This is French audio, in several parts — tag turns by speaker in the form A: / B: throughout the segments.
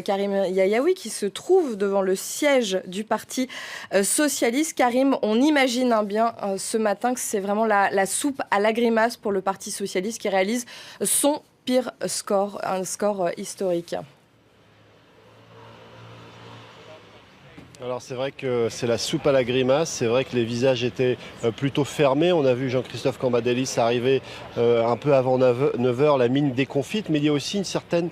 A: Karim Yayaoui qui se trouve devant le siège du Parti socialiste. Karim, on imagine bien ce matin que c'est vraiment la soupe à la grimace pour le Parti socialiste qui réalise son pire score, un score historique.
B: Alors c'est vrai que c'est la soupe à la grimace, c'est vrai que les visages étaient plutôt fermés. On a vu Jean-Christophe Cambadélis arriver un peu avant 9h, la mine déconfite, mais il y a aussi une certaine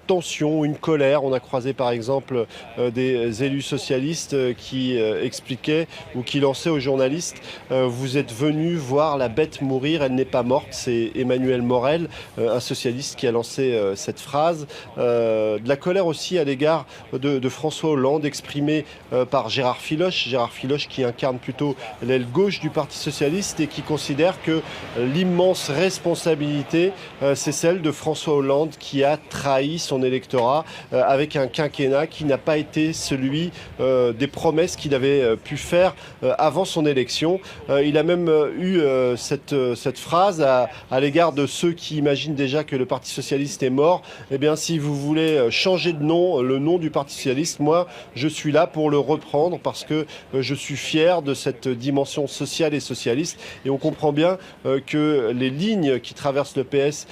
B: tension, une colère. On a croisé par exemple des élus socialistes qui expliquaient ou qui lançaient aux journalistes vous êtes venus voir la bête mourir, elle n'est pas morte. C'est Emmanuel Morel, un socialiste qui a lancé cette phrase. De la colère aussi à l'égard de François Hollande exprimée par Gérard Filoche qui incarne plutôt l'aile gauche du Parti socialiste et qui considère que l'immense responsabilité, c'est celle de François Hollande qui a trahi son électorat avec un quinquennat qui n'a pas été celui des promesses qu'il avait pu faire avant son élection. Il a même eu cette phrase à l'égard de ceux qui imaginent déjà que le Parti socialiste est mort. Eh bien, si vous voulez changer de nom, le nom du Parti socialiste, moi, je suis là pour le reprendre parce que je suis fier de cette dimension sociale et socialiste. Et on comprend bien que les lignes qui traversent le PS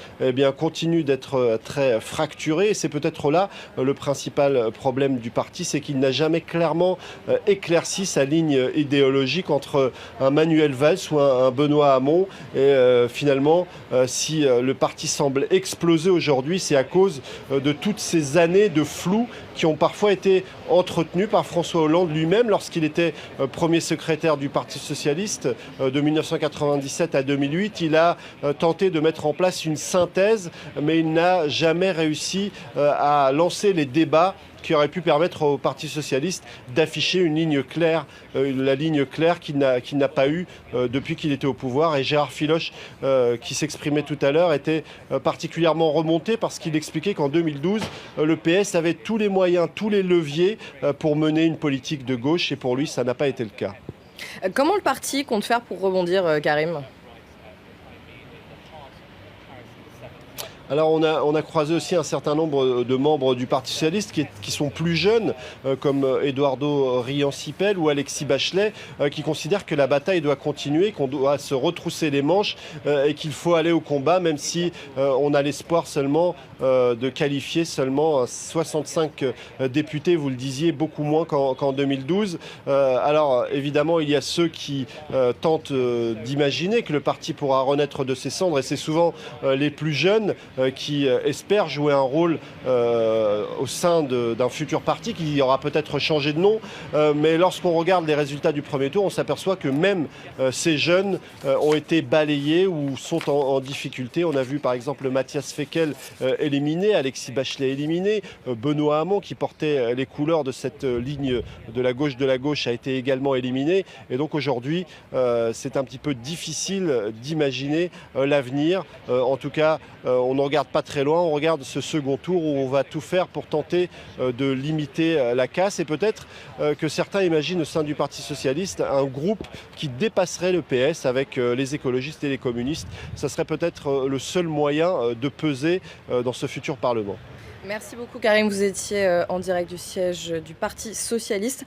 B: continuent d'être très fracturées. Et c'est peut-être là le principal problème du parti, c'est qu'il n'a jamais clairement éclairci sa ligne idéologique entre un Manuel Valls ou un Benoît Hamon. Et finalement, si le parti semble exploser aujourd'hui, c'est à cause de toutes ces années de flou qui ont parfois été entretenues par François Hollande lui-même lorsqu'il était premier secrétaire du Parti socialiste de 1997 à 2008. Il a tenté de mettre en place une synthèse, mais il n'a jamais réussi à lancer les débats qui aurait pu permettre au Parti socialiste d'afficher une ligne claire, la ligne claire qu'il n'a pas eue depuis qu'il était au pouvoir. Et Gérard Filoche, qui s'exprimait tout à l'heure, était particulièrement remonté parce qu'il expliquait qu'en 2012, le PS avait tous les moyens, tous les leviers pour mener une politique de gauche, et pour lui, ça n'a pas été le cas.
A: Comment le parti compte faire pour rebondir, Karim ?
B: Alors on a croisé aussi un certain nombre de membres du Parti socialiste qui sont plus jeunes, comme Eduardo Riancipel ou Alexis Bachelet, qui considèrent que la bataille doit continuer, qu'on doit se retrousser les manches et qu'il faut aller au combat, même si on a l'espoir seulement de qualifier seulement 65 députés, vous le disiez, beaucoup moins qu'en 2012. Alors évidemment, il y a ceux qui tentent d'imaginer que le parti pourra renaître de ses cendres, et c'est souvent les plus jeunes qui espèrent jouer un rôle au sein d'un futur parti qui aura peut-être changé de nom. Mais lorsqu'on regarde les résultats du premier tour, on s'aperçoit que même ces jeunes ont été balayés ou sont en difficulté. On a vu par exemple Matthias Fekl éliminé, Alexis Bachelet éliminé, Benoît Hamon qui portait les couleurs de cette ligne de la gauche a été également éliminé. Et donc aujourd'hui, c'est un petit peu difficile d'imaginer l'avenir. En tout cas, on ne regarde pas très loin, on regarde ce second tour où on va tout faire pour tenter de limiter la casse, et peut-être que certains imaginent au sein du Parti socialiste un groupe qui dépasserait le PS avec les écologistes et les communistes. Ça serait peut-être le seul moyen de peser dans ce futur Parlement.
A: Merci beaucoup Karim, vous étiez en direct du siège du Parti socialiste.